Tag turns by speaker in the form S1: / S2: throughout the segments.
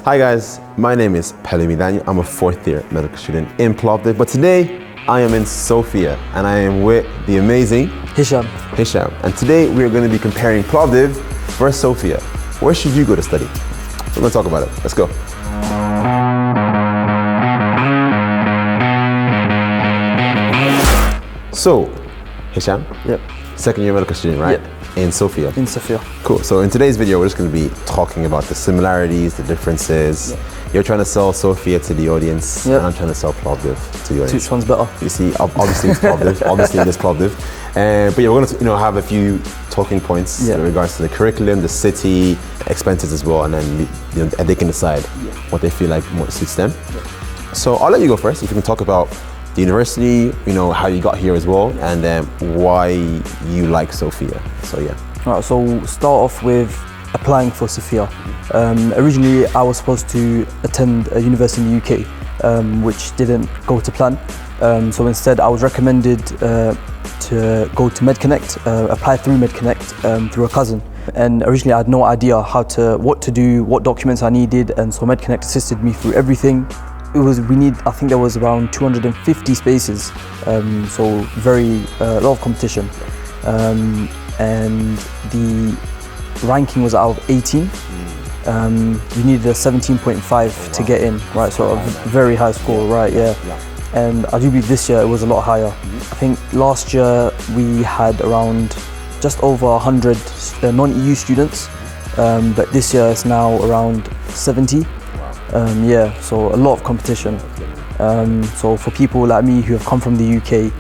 S1: Hi guys, my name is Daniel. I'm a fourth year medical student in Plovdiv, but today I am in Sofia and I am with the amazing
S2: Hisham.
S1: And today we are going to be comparing Plovdiv versus Sofia. Where should you go to study? We're going to talk about it. Let's go. So, Hisham,
S2: Yep.
S1: second year medical student, right?
S2: Yep.
S1: In Sofia.
S2: In Sofia.
S1: Cool. So in today's video, we're just going to be talking about the similarities, the differences.
S2: Yep.
S1: You're trying to sell Sofia to the audience,
S2: Yep.
S1: and I'm trying to sell Plovdiv to the audience.
S2: Which one's better?
S1: You see, obviously it's Plovdiv. Obviously it is Plovdiv. But yeah, we're going to have a few talking points in regards to the curriculum, the city, expenses as well, and then they can decide what they feel like more suits them. So I'll let you go first. If you can talk about the university, how you got here as well, and why you like Sofia. So yeah.
S2: Right, so we'll start off with applying for Sofia. Originally, I was supposed to attend a university in the UK, which didn't go to plan. So instead, I was recommended to go to MedConnect, apply through MedConnect through a cousin. And originally, I had no idea what to do, what documents I needed, and so MedConnect assisted me through everything. I think there was around 250 spaces, so a lot of competition. And the ranking was out of 18. You needed a 17.5 to get in, right? So a very high score, right? Yeah. And I do believe this year it was a lot higher. I think last year we had around just over 100 non-EU students, but this year it's now around 70. So a lot of competition. So for people like me who have come from the UK,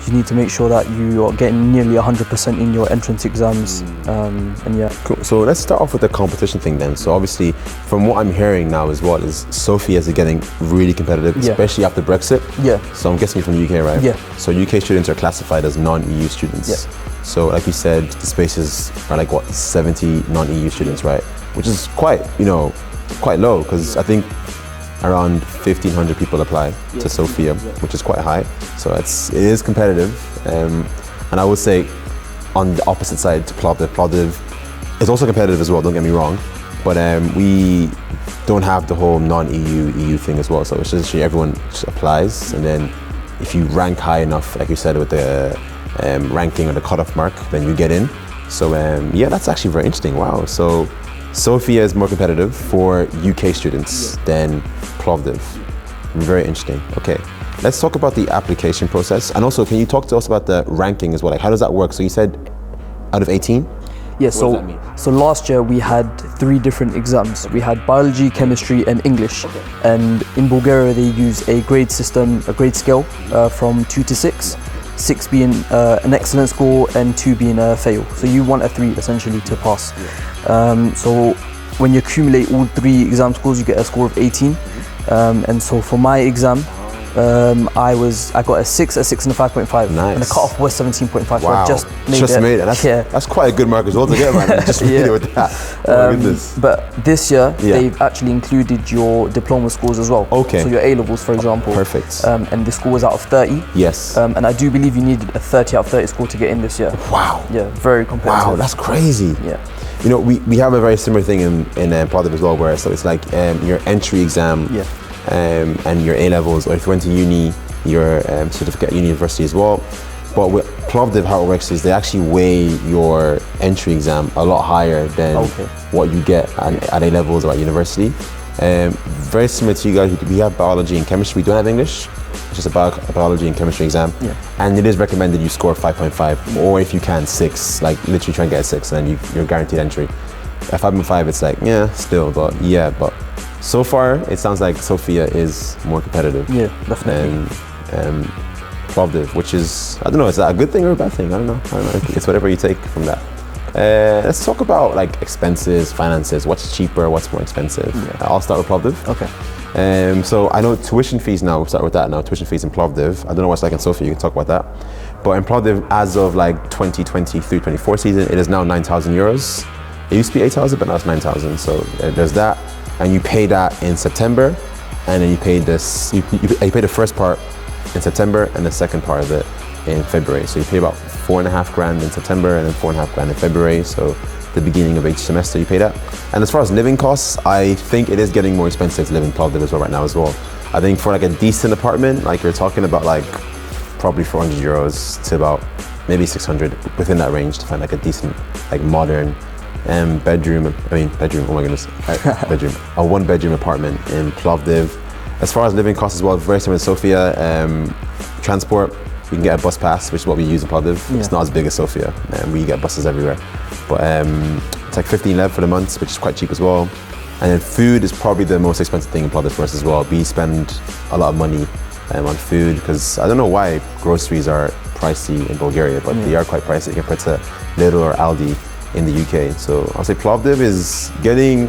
S2: you need to make sure that you are getting nearly 100% in your entrance exams.
S1: Cool. So let's start off with the competition thing then. So obviously, from what I'm hearing now as well, is Sofia is getting really competitive, especially after Brexit.
S2: Yeah.
S1: So I'm guessing you're from the UK, right?
S2: Yeah.
S1: So UK students are classified as non-EU students.
S2: Yeah.
S1: So like you said, the spaces are like 70 non-EU students, right? Which is quite low, because I think around 1,500 people apply to Sofia, which is quite high. So it is competitive, and I would say on the opposite side to Plovdiv is also competitive as well. Don't get me wrong, but we don't have the whole non-EU EU thing as well. So it's just everyone just applies, and then if you rank high enough, like you said with the ranking or the cutoff mark, then you get in. So that's actually very interesting. Wow. So Sofia is more competitive for UK students than Plovdiv. Very interesting. Okay, let's talk about the application process. And also, can you talk to us about the ranking as well? Like, how does that work? So you said out of 18?
S2: Yeah,
S1: what does that mean?
S2: So last year we had 3 different exams. We had biology, chemistry, and English. And in Bulgaria they use a grade system, a grade scale from 2 to 6. 6 being an excellent score and 2 being a fail. So you want a 3 essentially to pass. So when you accumulate all 3 exam scores, you get a score of 18. And so for my exam, I got a 6, a 6 and a 5.5.
S1: Nice.
S2: And the cutoff was 17.5.
S1: Wow.
S2: So I just made it.
S1: That's quite a good mark as well to get, man. Just made it with that. Oh my goodness.
S2: But this year, they've actually included your diploma scores as well.
S1: Okay.
S2: So your A-levels, for example.
S1: Perfect.
S2: And the score was out of 30.
S1: Yes.
S2: And I do believe you needed a 30 out of 30 score to get in this year.
S1: Wow.
S2: Yeah, very competitive.
S1: Wow, that's crazy.
S2: Yeah.
S1: We have a very similar thing in Plovdiv as well, where so it's like your entry exam and your A-levels, or if you went to uni, your certificate at university as well. But with Plovdiv, how it works is they actually weigh your entry exam a lot higher than what you get at A-levels or at university. Very similar to you guys, we have biology and chemistry. We don't have English. It's just a biology and chemistry exam. And it is recommended you score 5.5, or if you can, 6. Like literally try and get a 6, and then you're guaranteed entry. At 5.5, it's like, still, but so far, it sounds like Sofia is more competitive.
S2: Yeah, definitely.
S1: And Plovdiv, which is, I don't know, is that a good thing or a bad thing? I don't know. It's whatever you take from that. Let's talk about like expenses, finances. What's cheaper? What's more expensive? I'll start with Plovdiv.
S2: Okay.
S1: So I know tuition fees now. We'll start with that now. Tuition fees in Plovdiv. I don't know what's like in Sofia. You can talk about that. But in Plovdiv, as of like 2023-24 season, it is now 9,000 euros. It used to be 8,000, but now it's 9,000. So there's that, and you pay that in September, and then you pay this. You pay the first part in September and the second part of it in February. So you pay about 4.5 grand in September and then 4.5 grand in February. So the beginning of each semester you pay that. And as far as living costs, I think it is getting more expensive to live in Plovdiv as well right now as well. I think for like a decent apartment, like you're talking about like probably 400 euros to about maybe 600, within that range, to find like a decent, like modern bedroom, oh my goodness, bedroom, a 1-bedroom apartment in Plovdiv. As far as living costs as well, very similar to Sofia. Transport, we can get a bus pass, which is what we use in Plovdiv. It's not as big as Sofia, and we get buses everywhere. But it's like 15 lev for the month, which is quite cheap as well. And then food is probably the most expensive thing in Plovdiv for us as well. We spend a lot of money on food, because I don't know why groceries are pricey in Bulgaria, but they are quite pricey compared to Lidl or Aldi in the UK. So I'll say Plovdiv is getting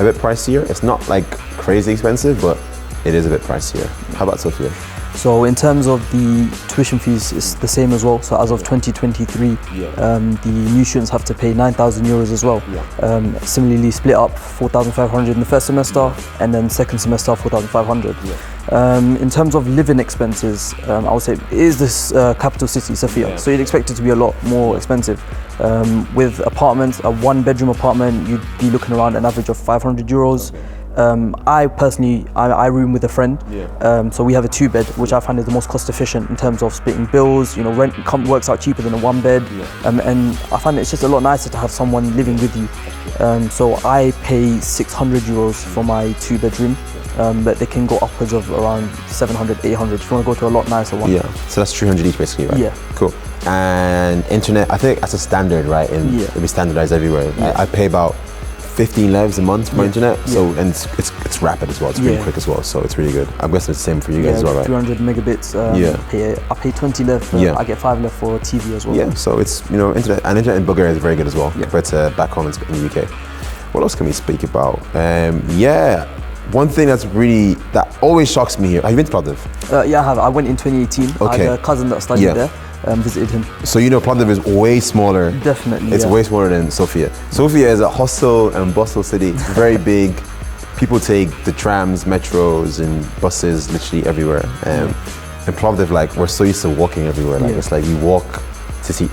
S1: a bit pricier. It's not like crazy expensive, but it is a bit pricier. How about Sofia?
S2: So in terms of the tuition fees, it's the same as well. So as of 2023, the new students have to pay 9,000 euros as well. Similarly split up, 4,500 in the first semester, and then second semester 4,500. In terms of living expenses, I would say it is this capital city, Sofia. So you'd expect it to be a lot more expensive. With apartments, a 1-bedroom apartment, you'd be looking around an average of 500 euros. I personally, I room with a friend, so we have a 2-bed, which I find is the most cost efficient in terms of splitting bills. You know, rent works out cheaper than a 1-bed, and I find it's just a lot nicer to have someone living with you. So I pay 600 euros for my 2-bedroom, but they can go upwards of around 700, 800 if you want to go to a lot nicer one.
S1: Yeah, so that's 300 each basically, right?
S2: Yeah.
S1: Cool. And internet, I think that's a standard, right? And it'll be standardized everywhere. I pay about 15 levs a month for my internet, so and it's rapid as well. It's really quick as well, so it's really good. I'm guessing it's the same for you guys as well, right?
S2: 300 megabits. I pay 20 lev. I get 5 lev for TV as well.
S1: Yeah, so it's, you know, internet in Bulgaria is very good as well compared to back home in the UK. What else can we speak about? One thing that always shocks me here. Have you been to Plovdiv?
S2: Yeah, I have. I went in 2018.
S1: Okay.
S2: I had a cousin that studied there. Visited him.
S1: So you know Plovdiv is way smaller.
S2: Definitely.
S1: It's way smaller than Sofia. Sofia is a hustle and bustle city. It's very big. People take the trams, metros, and buses literally everywhere. In Plovdiv, like, we're so used to walking everywhere. Like it's like you walk to see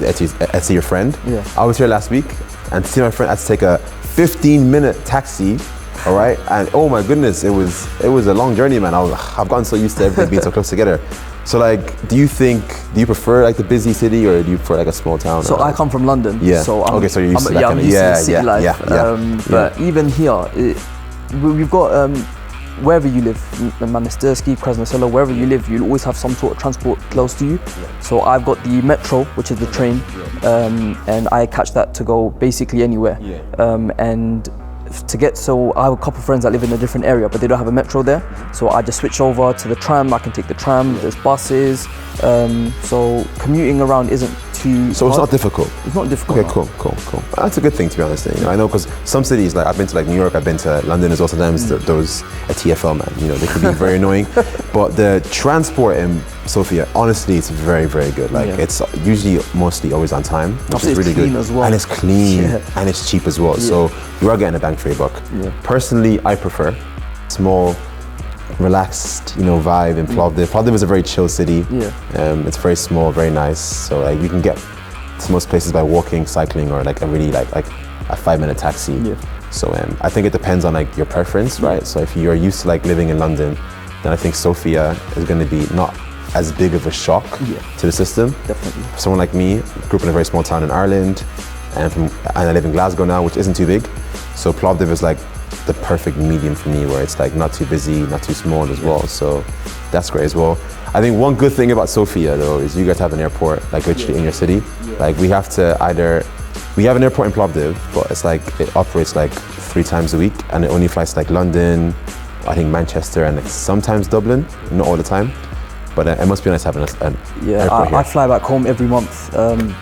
S1: your friend. I was here last week, and to see my friend, I had to take a 15-minute taxi. All right, and oh my goodness, it was a long journey, man. I've gotten so used to everything being so close together. So like, do you prefer like the busy city, or do you prefer like a small town?
S2: So I come from London. So
S1: so you're used to that kind of
S2: used to city life. But even here, we've got wherever you live, Manastirsky, Krasnoselo, wherever you live, you'll always have some sort of transport close to you. So I've got the metro, which is the train, and I catch that to go basically anywhere. And I have a couple of friends that live in a different area, but they don't have a metro there. So I just switch over to the tram. I can take the tram. There's buses. So commuting around isn't too. So
S1: it's not difficult.
S2: It's not difficult.
S1: Okay, cool. That's a good thing, to be honest. I know, because some cities, like I've been to like New York, I've been to London as well. Sometimes those a TFL, man. You know, they can be very annoying. But the transport in Sofia, honestly, it's very, very good. Like it's usually mostly always on time, which is really good.
S2: As well.
S1: And it's clean and it's cheap as well. So you are getting a bang for your buck. Personally, I prefer small, relaxed, vibe in Plovdiv. Plovdiv is a very chill city. It's very small, very nice. So like you can get to most places by walking, cycling, or like a really like a 5-minute taxi. So I think it depends on like your preference, right? So if you're used to like living in London, then I think Sofia is going to be not as big of a shock to the system.
S2: Definitely.
S1: For someone like me, grew up in a very small town in Ireland, and I live in Glasgow now, which isn't too big. So Plovdiv is like the perfect medium for me, where it's like not too busy, not too small as well. So that's great as well. I think one good thing about Sofia though is you guys have an airport like literally in your city. Like we have an airport in Plovdiv, but it's like it operates like 3 times a week, and it only flies to like London, I think Manchester, and like sometimes Dublin, not all the time. But it must be nice having an airport here.
S2: I fly back home every month.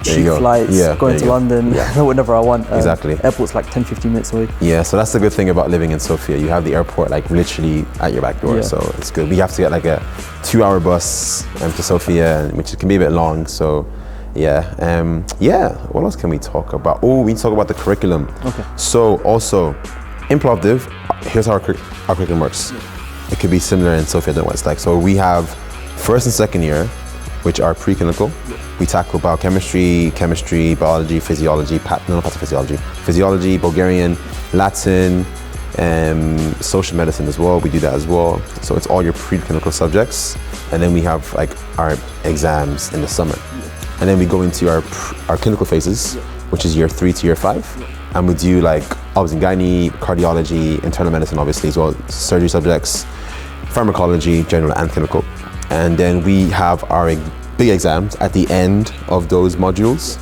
S2: Cheap flights, going to London, whenever I want.
S1: Exactly.
S2: Airport's like 10-15 minutes away.
S1: Yeah, so that's the good thing about living in Sofia. You have the airport like literally at your back door, so it's good. We have to get like a 2-hour bus to Sofia, which can be a bit long. So what else can we talk about? Oh, we need to talk about the curriculum.
S2: Okay.
S1: So also in Plovdiv, here's how our curriculum works. It could be similar in Sofia than what it's like. So we have first and second year, which are preclinical. We tackle biochemistry, chemistry, biology, physiology, physiology, Bulgarian, Latin, social medicine as well. We do that as well. So it's all your preclinical subjects. And then we have like our exams in the summer. And then we go into our clinical phases, which is year 3 to year 5. And we do like obs and gynae, cardiology, internal medicine obviously as well, surgery subjects, pharmacology, general and clinical. And then we have our big exams at the end of those modules,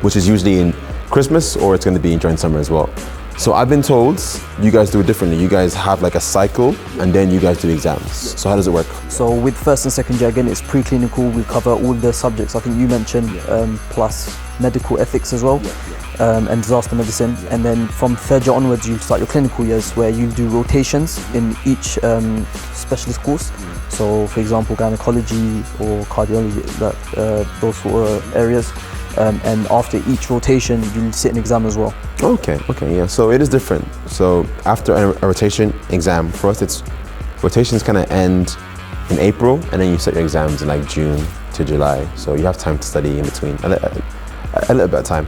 S1: which is usually in Christmas or it's going to be during summer as well. So I've been told you guys do it differently. You guys have like a cycle and then you guys do exams. So how does it work?
S2: So with first and second year, again, it's preclinical. We cover all the subjects I think you mentioned, plus medical ethics as well, and disaster medicine. And then from third year onwards, you start your clinical years where you do rotations in each specialist course. So for example, gynecology or cardiology, those sort of areas. And after each rotation, you'll sit an exam as well.
S1: Okay, yeah. So it is different. So after a rotation exam, for us, rotations kind of end in April, and then you set your exams in like June to July. So you have time to study in between, a little bit of time.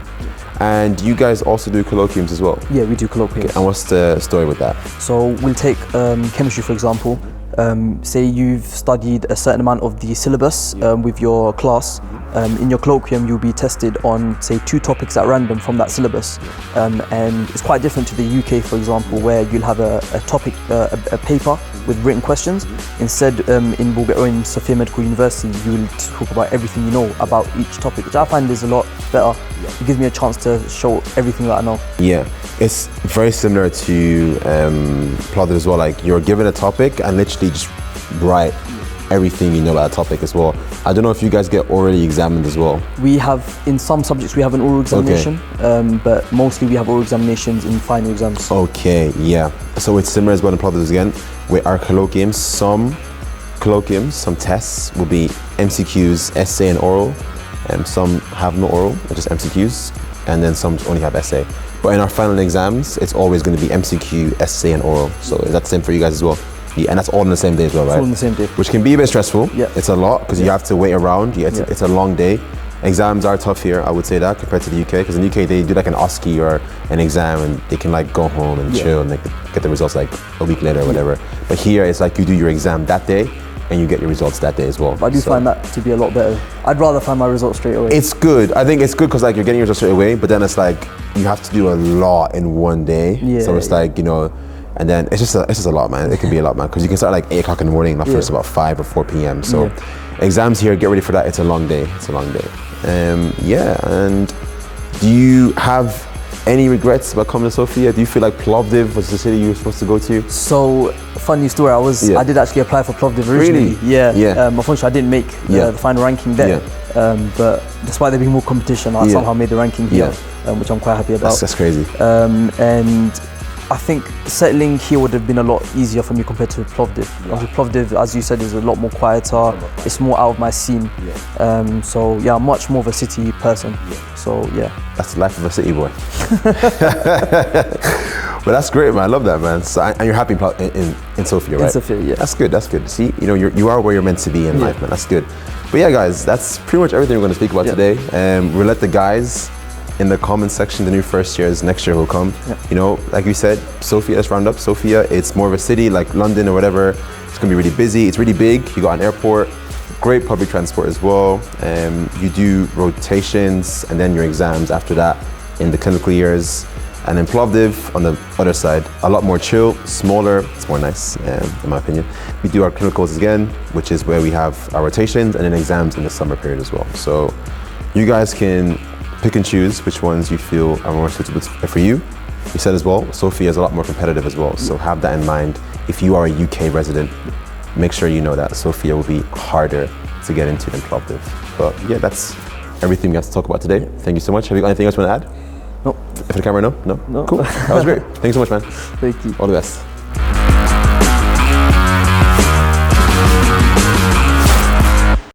S1: And you guys also do colloquiums as well?
S2: Yeah, we do colloquiums.
S1: Okay, and what's the story with that?
S2: So we'll take chemistry, for example. Say you've studied a certain amount of the syllabus with your class. In your colloquium, you'll be tested on, say, 2 topics at random from that syllabus. And it's quite different to the UK, for example, where you'll have a topic, a paper with written questions. Instead, in Bulgaria, in Sofia Medical University, you'll talk about everything you know about each topic, which I find is a lot better. It gives me a chance to show everything that I know.
S1: Yeah, it's very similar to plovdiv as well. Like you're given a topic and literally just write everything you know about a topic as well. I don't know if you guys get orally examined as well.
S2: We have, in some subjects, we have an oral examination, but mostly we have oral examinations in final exams.
S1: Okay, yeah. So it's similar as well in plovdiv again. With our colloquiums, some tests will be MCQs, essay and oral. Some have no oral, just MCQs, and then some only have essay. But in our final exams, it's always going to be MCQ, essay and oral. So is that the same for you guys as well? Yeah, and that's all on the same day as well, right?
S2: It's all on the same day.
S1: Which can be a bit stressful.
S2: Yeah.
S1: It's a lot because you have to wait around. Yeah, it's a long day. Exams are tough here, I would say that, compared to the UK. Because in the UK, they do like an OSCE or an exam and they can like go home and chill and like get the results like a week later or whatever. But here, it's like you do your exam that day and you get your results that day as well.
S2: But I do find that to be a lot better. I'd rather find my results straight away.
S1: It's good. I think it's good because like you're getting your results straight away, but then it's like you have to do a lot in one day.
S2: Yeah,
S1: so it's like, you know, and then it's just a lot, man. It can be a lot, man, because you can start like 8 o'clock in the morning and finish about 5 or 4 p.m. So exams here, get ready for that. It's a long day. It's a long day. And do you have any regrets about coming to Sofia? Do you feel like Plovdiv was the city you were supposed to go to?
S2: So, funny story, I did actually apply for Plovdiv originally.
S1: Really? Yeah.
S2: Unfortunately, I didn't make the final ranking there. But despite there being more competition, I somehow made the ranking here, which I'm quite happy about.
S1: That's crazy.
S2: And I think settling here would have been a lot easier for me compared to Plovdiv. Plovdiv, as you said, is a lot more quieter. It's more out of my scene. So yeah, I'm much more of a city person. So yeah.
S1: That's the life of a city boy. But that's great, man. I love that, man. So, and you're happy in Sofia, right?
S2: In Sofia, yeah.
S1: That's good. That's good. See, you know, you are where you're meant to be in life, man. That's good. But yeah, guys, that's pretty much everything we're going to speak about today. We'll let the guys in the comment section, the new first years next year will come. You know, like we said, Sofia, let's round up. Sofia, it's more of a city like London or whatever. It's gonna be really busy. It's really big. You got an airport, great public transport as well. You do rotations and then your exams after that in the clinical years. And then Plovdiv on the other side, a lot more chill, smaller, it's more nice, in my opinion. We do our clinicals again, which is where we have our rotations and then exams in the summer period as well. So you guys can pick and choose which ones you feel are more suitable for you. You said as well, Sofia is a lot more competitive as well, so have that in mind. If you are a UK resident, make sure you know that Sofia will be harder to get into than Plovdiv. But yeah, that's everything we have to talk about today. Thank you so much. Have you got anything else you want to add?
S2: No.
S1: For the camera, no? No?
S2: No.
S1: Cool. That was great. Thank you so much, man.
S2: Thank you.
S1: All the best.